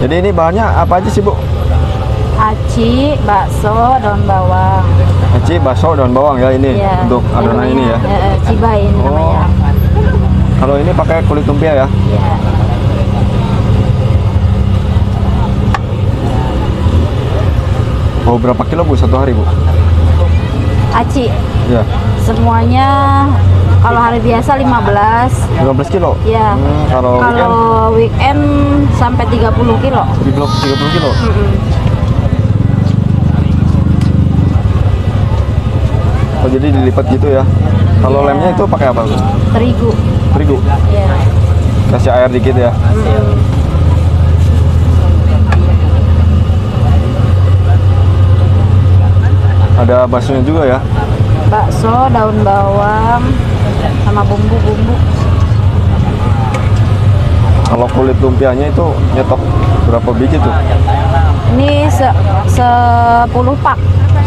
Jadi ini bahannya apa aja sih, Bu? Aci, bakso, daun bawang. Aci, bakso, daun bawang ya ini Ya, untuk adonan ini ya. Cibai ini namanya. Kalau ini pakai kulit lumpia ya. Ya. Mau berapa kilo, Bu, satu hari, Bu? Aci, Ya, semuanya kalau hari biasa 15. 15 kilo. Ya. Kalau weekend sampai 30 kilo. 30 kilo. Oh, jadi dilipat gitu ya. Kalau Iya. lemnya itu pakai apa, Bu? Terigu. Terigu. Ya. Kasih air dikit ya. Ada baksonya juga ya. Bakso, daun bawang, sama bumbu-bumbu. Kalau kulit lumpianya itu nyetok berapa biji tuh? Ini 10 pak.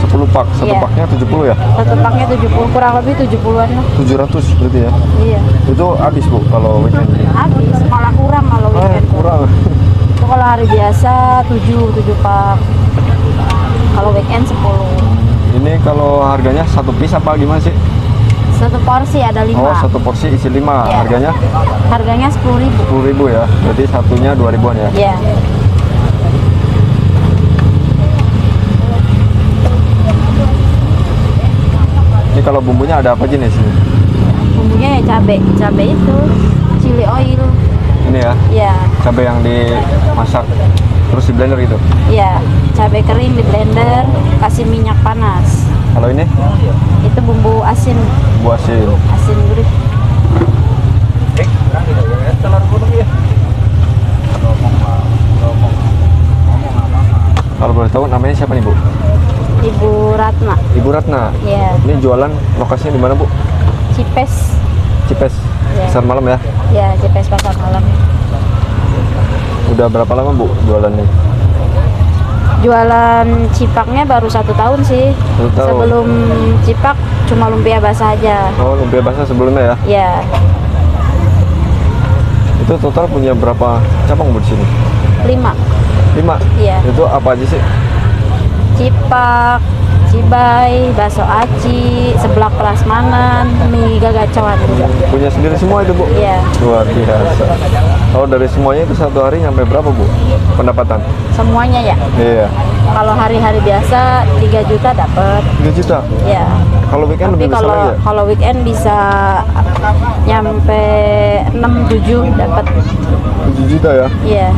10 pak. Satu Iya. paknya 70 ya? Satu paknya 70, kurang lebih 70-an lah. 700 berarti ya? Iya. Itu habis, Bu, kalau weekend? Habis, malah kurang kalau weekend. Kurang. Itu kalau hari biasa 7 pak. Kalau weekend 10. Ini kalau harganya satu piece apa gimana sih? Satu porsi ada 5. Oh, satu porsi isi 5. Iya. Harganya Harganya 10.000. 10.000 ya. Berarti satunya 2.000-an ya. Iya. Ini kalau bumbunya ada apa aja nih sini? Bumbunya ya cabai itu, chili oil. Ini ya, Iya. cabai yang dimasak terus di blender gitu. Iya, cabai kering di blender, kasih minyak panas. Kalau ini Itu bumbu asin, buah asin. asin gurih. Kalau boleh tahu namanya siapa nih, Bu? Ibu Ratna. Ibu Ratna. Iya. Ini jualan lokasinya di mana, Bu? Cipes. Cipes. Iya. Pasar malam ya. Ya, Cipes pasar malam. Udah berapa lama, Bu, jualan nih? Jualan cipaknya baru 1 tahun sih. 1 tahun. Sebelum cipak cuma lumpia basah aja. Oh, lumpia basah sebelumnya ya. Ya, Itu total punya berapa cabang, Bu, di sini? 5. 5. Iya. Itu apa aja sih? Cipak, cibai, bakso aci, seblak prasmanan, mie gagacoan juga. Punya sendiri semua itu, Bu? Iya. Luar biasa. Kalau dari semuanya itu satu hari nyampe berapa, Bu? Pendapatan? Semuanya ya. Iya. Kalau hari-hari biasa 3 juta dapat. 3 juta. Ya. Kalau weekend Tapi lebih besar lagi ya? kalau weekend bisa nyampe 6-7 dapat. 7 juta ya? Iya.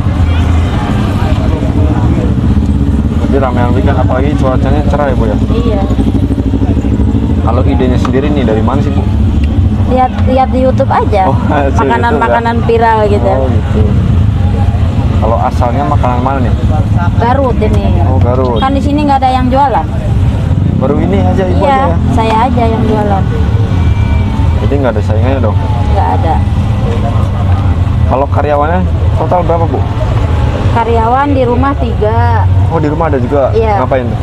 Jadi ramean weekend, apalagi cuacanya cerah ya, Bu ya? Iya. Kalau idenya sendiri nih dari mana sih, Bu? Lihat di YouTube aja. Oh, hasil Makanan-makanan viral gitu. Oh gitu. Kalau asalnya makanan mana nih? Garut ini. Oh, Garut. Kan di sini nggak ada yang jualan. Baru ini aja Ibu Iya, aja ya? saya aja yang jualan. Jadi nggak ada saingannya dong? Nggak ada. Kalau karyawannya total berapa, Bu? Karyawan di rumah 3. Oh, di rumah ada juga? Iya. Ngapain tuh?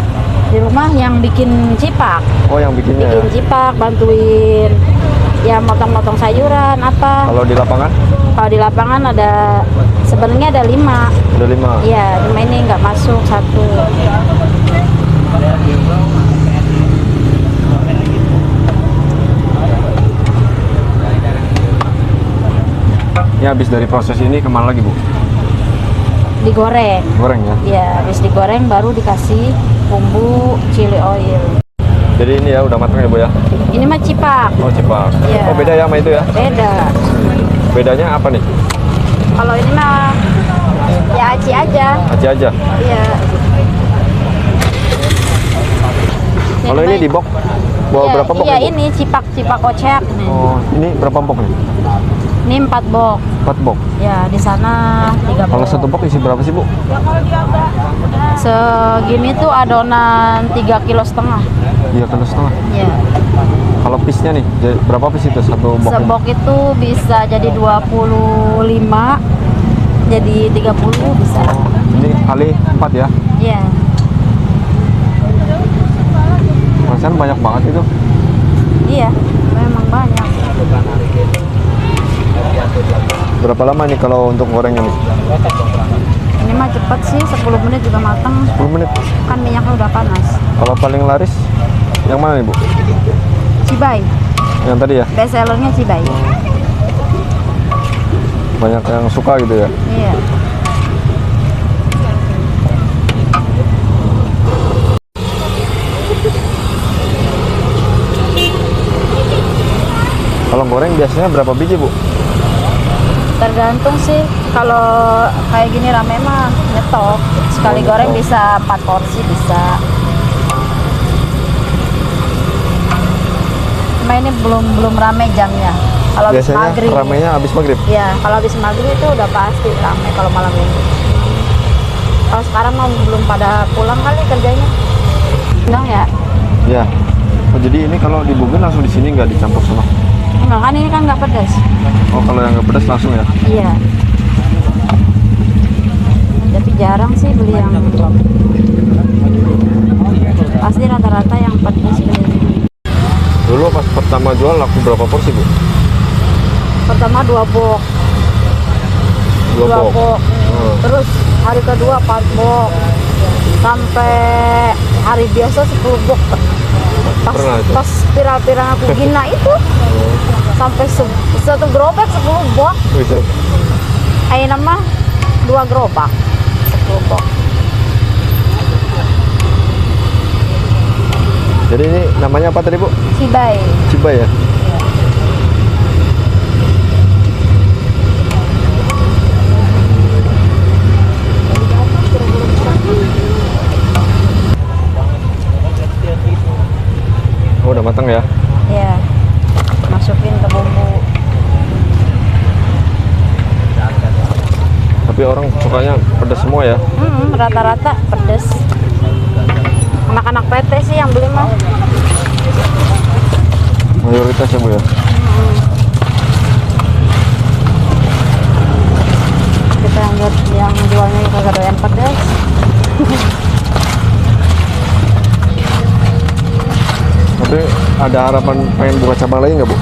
Di rumah yang bikin cipak. Oh, yang bikinnya Bikin ya? cipak, bantuin ya motong-motong sayuran apa. Kalau di lapangan? Kalau di lapangan ada sebenarnya ada 5. Ada 5? Iya, cuma ini nggak masuk 1. Ini habis dari proses ini kemana lagi, Bu? Digoreng. Goreng ya? Ya, habis digoreng baru dikasih bumbu chili oil. Jadi ini ya udah matang ya, Bu ya? Ini mah cipak. Oh, cipak. Iya. Oh, beda ya sama itu ya? Beda. Bedanya apa nih? Kalau ini mah ya aci aja. Aja aja. Iya. Kalau ini di box bawa Iya, berapa box? iya nih, Bu? ini cipak ocek nih. Oh, ini berapa box nih? Ini 4 box. 4 box. Ya, di sana 3 Kalau box. satu box isi berapa sih, Bu? Segini tuh adonan 3,5 kilo. 3,5 kilo. Ya. Kalau piece-nya nih, berapa piece itu satu box? Sebok itu bisa jadi 25, jadi 30 bisa. Ini kali 4 ya? Iya. Perasaan banyak banget itu. Iya, memang banyak. Berapa lama nih kalau untuk gorengnya nih? Ini Ini mah cepet sih, 10 menit juga matang. 10 menit. Kan minyaknya udah panas. Kalau paling laris yang mana nih Bu? Cibai. Yang tadi ya? Best sellernya Cibai. Banyak yang suka gitu ya? Iya. Kalau goreng biasanya berapa biji Bu? Tergantung sih. Kalau kayak gini rame mah nyetok. Sekali Oh, goreng nyetok. bisa 4 porsi bisa. Cuma ini belum rame jamnya. Kalau habis Biasanya maghrib. ramenya habis maghrib. Iya, kalau habis maghrib itu udah pasti rame kalau malam minggu. Kalau sekarang mau belum pada pulang kali kerjanya. Enggak ya? Ya. Oh, jadi ini kalau dibungkus langsung di sini nggak dicampur sama? Enggak kan ini kan nggak pedas. Oh, kalau yang nggak pedas langsung ya? Iya. Tapi jarang sih beli yang pasti rata-rata yang pedas beli. Dulu pas pertama jual laku berapa porsi Bu? Pertama 2 box. 2 box. Hmm. Terus hari kedua 4 box. Sampai hari biasa 10 box. Pernah itu? Pas viral-viral aku gina itu sampai satu gerobak 10 box. Bisa. Ayo nama 2 gerobak 10 box. Jadi ini namanya apa tadi Bu? Cibai. Cibai ya? Oh, udah matang ya? Ya. Masukin ke bumbu. Tapi orang sukanya pedas semua ya? Rata-rata pedes. Anak-anak PT sih yang beli mah. Mayoritas ya Bu ya? Kita yang jualnya kagak doyan pedes. Tapi ada harapan pengen buka cabang lagi nggak Bu?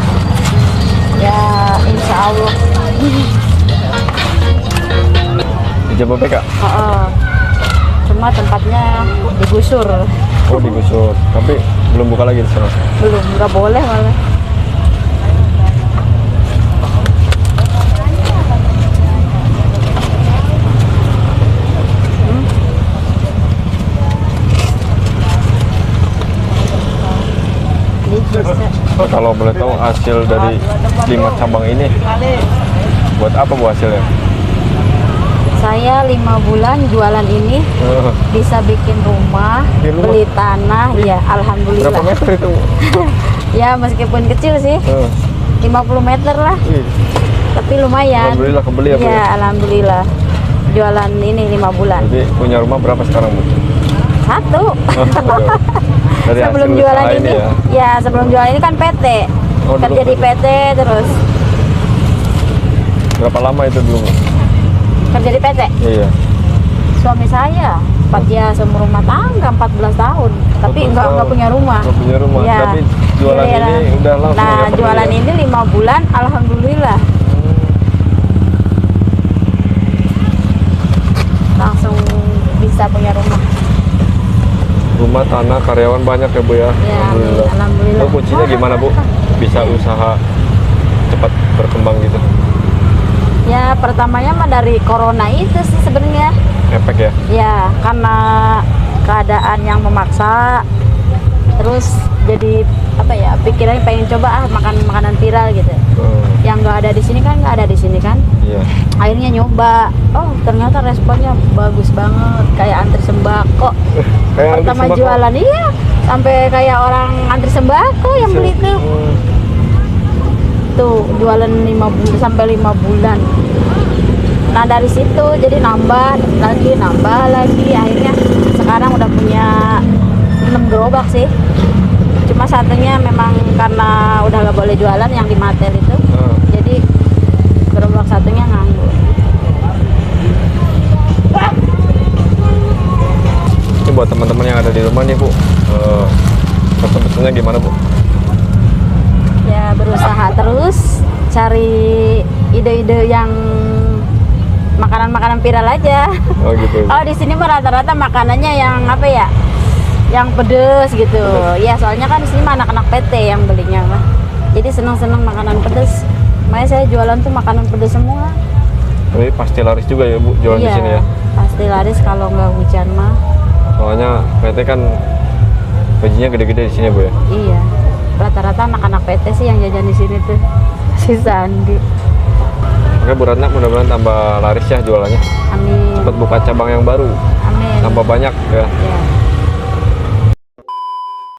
Ya insya Allah. Di Jababeka? Cuma tempatnya digusur. Oh, digusur. Tapi belum buka lagi di sana? Belum, nggak boleh malah. Kalau boleh tahu hasil dari 5 cabang ini buat apa Bu hasilnya? Saya 5 bulan jualan ini bisa bikin rumah, Bikin rumah? beli tanah, ya alhamdulillah. Berapa meter itu Bu? Ya meskipun kecil sih, 50 meter lah, tapi lumayan. Alhamdulillah kebeli ya Bu? Ya alhamdulillah. Jualan ini 5 bulan. Jadi punya rumah berapa sekarang Bu? 1. Dari Sebelum hasil jualan usaha ini, ya? ya sebelum jualan ini kan PT. Oh, dulu Kerja di PT terus Berapa lama itu dulu Bu? kerja di PT. Iya. Suami saya, dia seumur rumah tangga 14 tahun, tapi 14 nggak tahun. punya rumah. Nggak punya rumah, Ya. tapi jualan Iya. ini udah langsung Nah, dapat jualan ya? ini 5 bulan, alhamdulillah langsung bisa punya rumah. Rumah, tanah, karyawan banyak ya Bu ya? Ya, alhamdulillah. Itu kuncinya gimana Bu? Bisa usaha cepat berkembang gitu? Ya pertamanya mah dari corona itu sih sebenarnya. Efek ya? Ya karena keadaan yang memaksa, terus jadi apa ya, pikirannya pengen coba makan makanan viral gitu. Yang nggak ada di sini kan nggak ada di sini kan. Iya. Akhirnya nyoba, oh ternyata responnya bagus banget, kayak antri sembako. Kayak Pertama antri sembako? jualan iya, sampai kayak orang antri sembako yang beli tuh. Tuh jualan 5 bulan sampai 5 bulan. Nah dari situ jadi nambah lagi, akhirnya sekarang udah punya 6 gerobak sih. Cuma satunya memang karena udah gak boleh jualan yang di Matel itu, jadi gerobak satunya nganggur. Ini buat teman-teman yang ada di rumah nih Bu, pesan-pesannya gimana Bu? Ya berusaha terus cari ide-ide yang makanan-makanan viral aja. Oh gitu. Oh di sini mah rata-rata makanannya yang apa ya? Yang pedes gitu. Ya soalnya kan di sini mah anak-anak PT yang belinya mah. Jadi seneng-seneng makanan pedes. Makanya saya jualan tuh makanan pedes semua. Tapi pasti laris juga ya Bu jualan di Iya, sini ya. pasti laris kalau nggak hujan mah. Soalnya PT kan gajinya gede-gede di sini Bu ya. Iya. Rata-rata anak-anak PT sih yang jajan di sini tuh. Si Sandi. Oke Bu Ratna, mudah-mudahan tambah laris ya jualannya. Amin. Cepat buka cabang yang baru, Amin. tambah banyak ya. Ya.